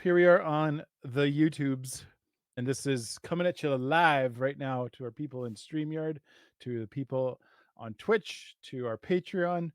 Here we are on the YouTubes, and this is coming at you live right now to our people in StreamYard, to the people on Twitch, to our Patreon.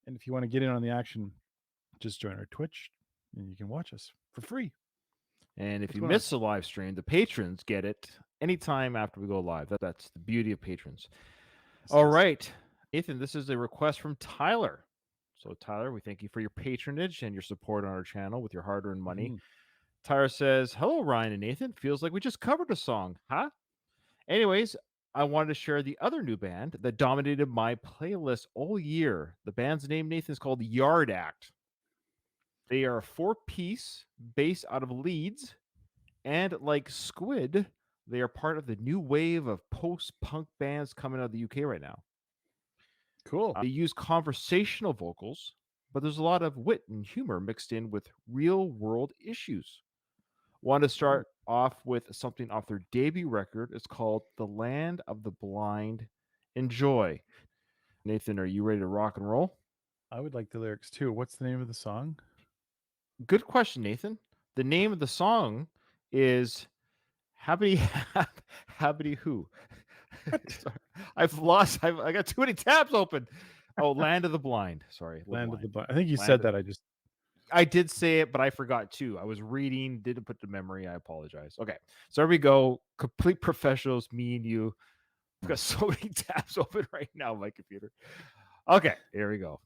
And if you want to get in on the action, just join our Twitch and you can watch us for free. And if What's you going on? miss the live stream, the patrons get it anytime after we go live. That's the beauty of patrons. All Yes. right, Nathan, this is a request from Tyler. So, Tyler, we thank you for your patronage and your support on our channel with your hard earned money. Mhm. Tyler says, "Hello, Ryan and Nathan. Feels like we just covered a song, huh? Anyways, I wanted to share the other new band that dominated my playlist all year. The band's name, Nathan, is called Yard Act. They are a four-piece based out of Leeds, and like Squid, they are part of the new wave of post-punk bands coming out of the UK right now. Cool. They use conversational vocals, but there's a lot of wit and humor mixed in with real-world issues. Want to Ooh. start off with something off their debut record. It's called The Land of the Blind. Enjoy. Nathan, are you ready to rock and roll? I would like the lyrics too. What's the name of the song? Good question, Nathan. The name of the song is Habity Habity Who. What? Sorry. I got too many tabs open. Oh, Land of the Blind. Sorry, the Land of the Blind. Blind. I think you Land said of, that. I did say it, but I forgot too. I was reading, didn't put the memory. I apologize. Okay, so there we go. Complete professionals, me and you. I've got so many tabs open right now on my computer. Okay, here we go.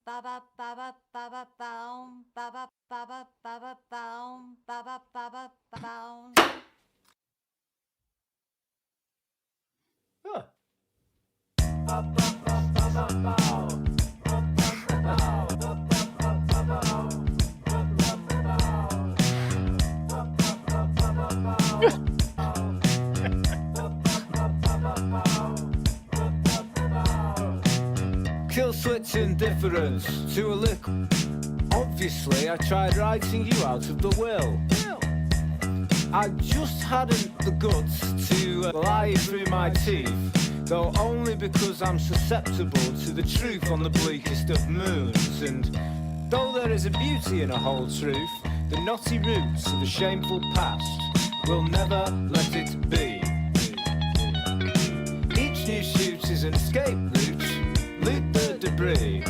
Ba ba ba ba ba ba boom ba ba ba ba ba ba boom ba ba ba ba ba boom. Huh. Kill switch indifference to a lick. Obviously, I tried writing you out of the will. I just hadn't the guts to lie through my teeth, though only because I'm susceptible to the truth on the bleakest of moons. And though there is a beauty in a whole truth, the knotty roots of a shameful past will never let it be. Each new shoot is an escape route. Loot the debris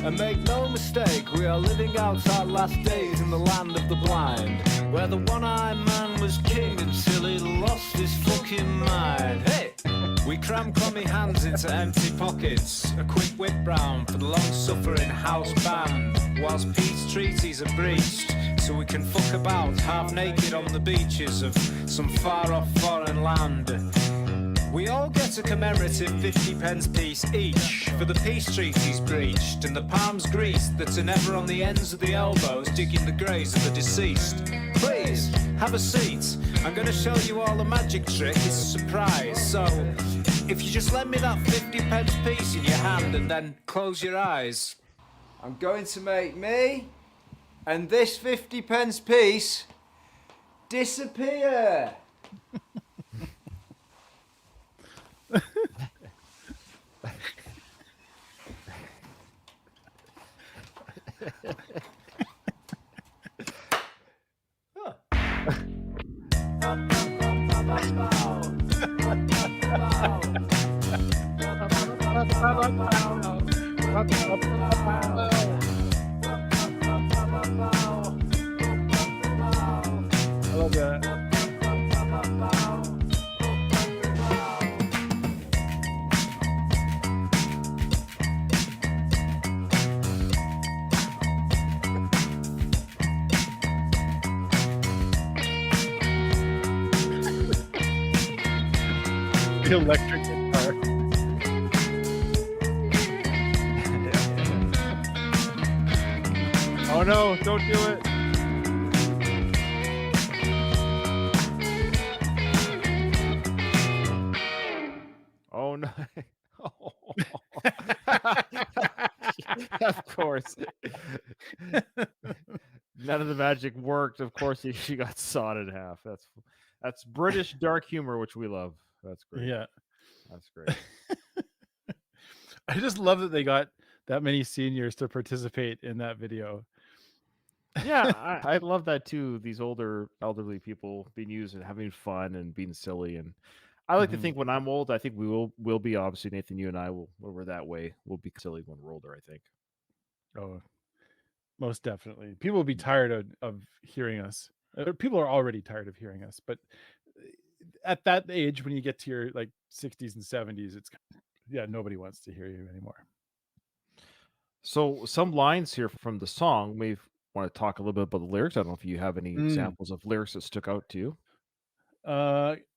and make no mistake, we are living out our last days in the land of the blind, where the one-eyed man was king until he lost his fucking mind. Hey! We cram crummy hands into empty pockets, a quick whip round for the long-suffering house band, whilst peace treaties are breached, so we can fuck about half naked on the beaches of some far-off foreign land. We all get a commemorative 50p piece each for the peace treaties breached and the palms greased that are never on the ends of the elbows digging the graves of the deceased. Please, have a seat. I'm going to show you all a magic trick. It's a surprise. So, if you just lend me that 50p piece in your hand and then close your eyes, I'm going to make me and this 50p piece disappear. I love that. The electric guitar. Oh no, don't do it. Oh no. Of course. None of the magic worked. Of course, she got sawed in half. That's British dark humor, which we love. That's great. Yeah. That's great. I just love that they got that many seniors to participate in that video. Yeah, I love that too. These older elderly people being used and having fun and being silly. And I like to Mhm. think when I'm old, I think we will be, obviously, Nathan, you and I will, when we're that way, we'll be silly when we're older, I think. Oh, most definitely. People will be tired of hearing us. People are already tired of hearing us, but at that age, when you get to your like 60s and 70s, yeah, nobody wants to hear you anymore. So some lines here from the song, we want to talk a little bit about the lyrics. I don't know if you have any Mm. examples of lyrics that stuck out to you.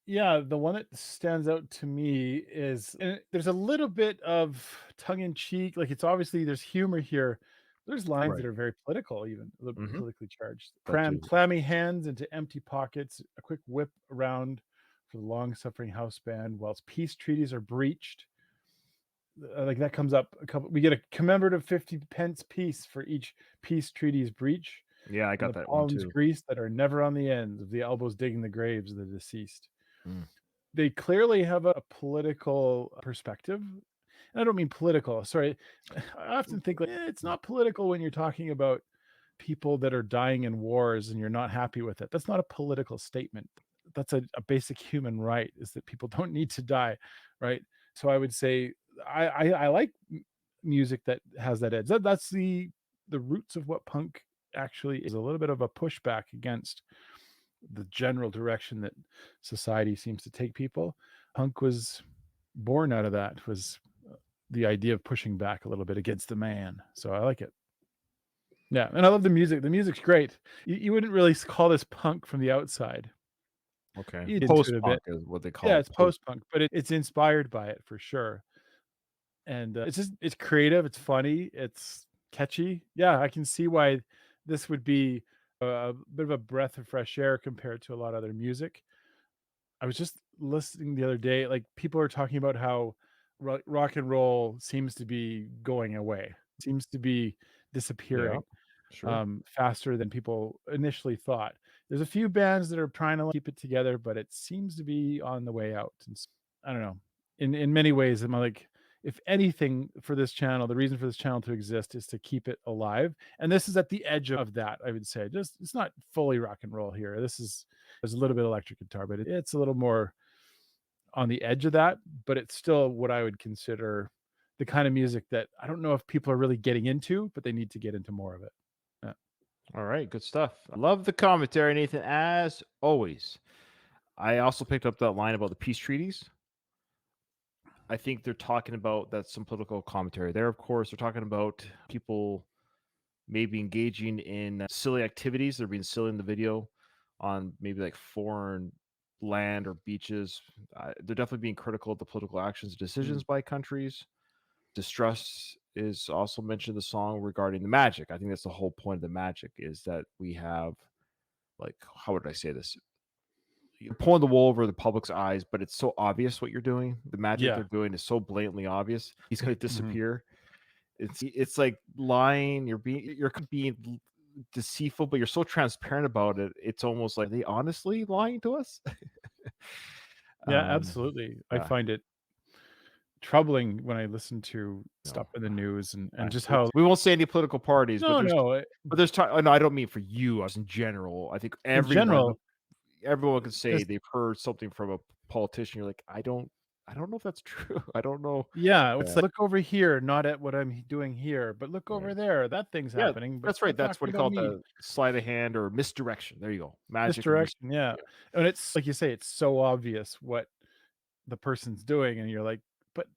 Yeah, the one that stands out to me is, and there's a little bit of tongue in cheek. Like it's obviously there's humor here. There's lines that Right. are very political, even a little Hmm. politically charged. That Cram too. clammy hands into empty pockets, a quick whip around for the long-suffering house band, whilst peace treaties are breached. Like that comes up a couple. We get a commemorative 50 pence piece for each peace treaty's breach, Yeah, I and got the that one palms too. greased that are never on the ends of the elbows digging the graves of the deceased. Mm. They clearly have a political perspective. And I don't mean political. Sorry. I often think like it's not political when you're talking about people that are dying in wars and you're not happy with it. That's not a political statement. That's a basic human right, is that people don't need to die, right? So I would say I like music that has that edge. That's the roots of what punk actually is, a little bit of a pushback against the general direction that society seems to take people. Punk was born out of that, was the idea of pushing back a little bit against the man. So I like it. Yeah, and I love the music. The music's great. You wouldn't really call this punk from the outside. Okay. You get into Post it a bit. punk is what they Yeah, call it. it's post-punk, but it's inspired by it for sure. And, it's creative, it's funny, it's catchy. Yeah, I can see why this would be a bit of a breath of fresh air compared to a lot of other music. I was just listening the other day, like, people are talking about how rock and roll seems to be going away, seems to be Yeah, disappearing, sure. faster than people initially thought. There's a few bands that are trying to keep it together, but it seems to be on the way out, and I don't know. In many ways, I'm like, if anything for this channel, the reason for this channel to exist is to keep it alive, and this is at the edge of that, I would say. Just it's not fully rock and roll here. There's a little bit of electric guitar, but it's a little more on the edge of that, but it's still what I would consider the kind of music that I don't know if people are really getting into, but they need to get into more of it. Yeah. All right, good stuff. I love the commentary, Nathan, as always. I also picked up that line about the peace treaties. I think they're talking about that's some political commentary there. Of course, they're talking about people maybe engaging in silly activities. They're being silly in the video on maybe like foreign land or beaches. They're definitely being critical of the political actions and decisions Mm. by countries. Distrust is also mentioned in the song regarding the magic. I think that's the whole point of the magic, is that we have, like, how would I say this? You're pulling the wool over the public's eyes, but it's so obvious what you're doing. The magic Yeah. they're doing is so blatantly obvious. He's going to Mhm. disappear. It's like lying. You're being deceitful, but you're so transparent about it. It's almost like, are they honestly lying to us? Yeah, um, absolutely. I yeah, find it troubling when I listen to stuff no, in the news and just how. we won't say any political parties, but No, there's no, but there's oh, no, I don't mean for you. As in general, I think in general, everyone can say this they've heard something from a politician. You're like, I don't know if that's true. I don't know. yeah, it's Yeah. like, "Look over here, not at what I'm doing here, but look Yeah. over there, that thing's Yeah, happening, but that's they're right. That's what talking they about call it, me." the sleight of hand or misdirection. There you go. Magic or Misdirection, yeah, yeah. and it's like you say, it's so obvious what the person's doing, and you're like, "But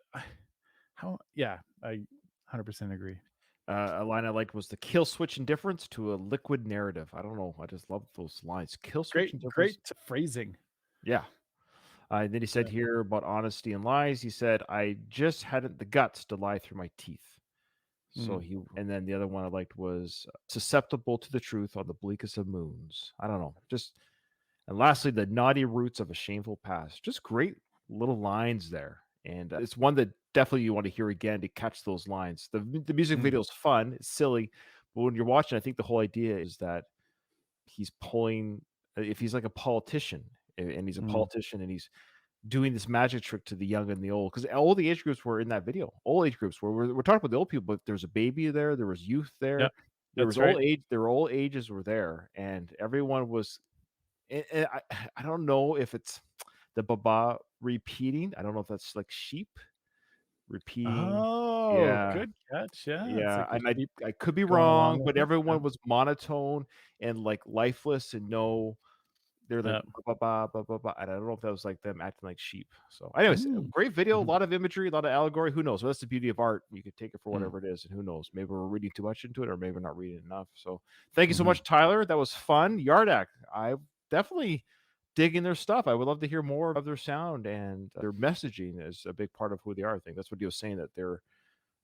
how?" Yeah, I 100% agree. A line I liked was the kill switch indifference to a liquid narrative. I don't know. I just love those lines. Kill switch indifference. Great phrasing. Yeah. Then he said Yeah. here about honesty and lies. He said, I just hadn't the guts to lie through my teeth. So Mm. and then the other one I liked was susceptible to the truth on the bleakest of moons. I don't know. And lastly, the naughty roots of a shameful past. Just great little lines there. And it's one that definitely you want to hear again to catch those lines. The music Mm. video is fun, it's silly, but when you're watching, I think the whole idea is that he's pulling, if he's like a politician, and he's a Mm. politician and he's doing this magic trick to the young and the old, because all the age groups were in that video. All age groups we're talking about the old people, but there's a baby there, there was youth there, Yep, there that's was right. old age, there were all ages were there, and everyone was. And I don't know if it's the baba repeating. I don't know if that's like sheep repeating. Oh, Yeah, good catch. Yeah, it's yeah, like the and sheep I could be going along wrong, with but it. everyone was monotone and like lifeless and no. They're like Yeah. ba ba ba ba ba, and I don't know if that was like them acting like sheep. So, anyways, Mm. great video, a Mhm. lot of imagery, a lot of allegory. Who knows? Well, that's the beauty of art. You could take it for Mm. whatever it is, and who knows? Maybe we're reading too much into it, or maybe we're not reading enough. So, thank you so Mhm. much, Tyler. That was fun. Yardak, I definitely digging their stuff. I would love to hear more of their sound, and their messaging is a big part of who they are. I think that's what he was saying, that they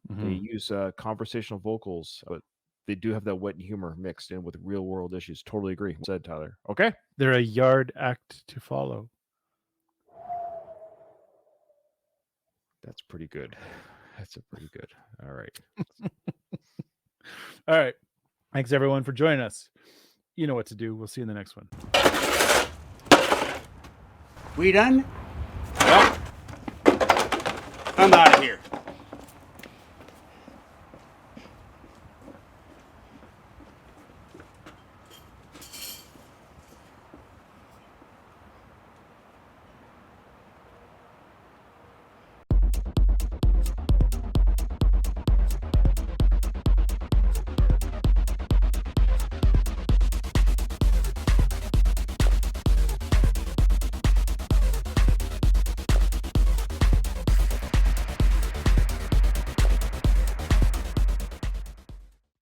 Mhm. use conversational vocals, but they do have that wit and humor mixed in with real world issues. Totally agree. Well said, Tyler. Okay. They're a yard act to follow. That's pretty good. That's a pretty good. All right. All right. Thanks everyone for joining us. You know what to do. We'll see you in the next one. We done? Well, I'm out of here.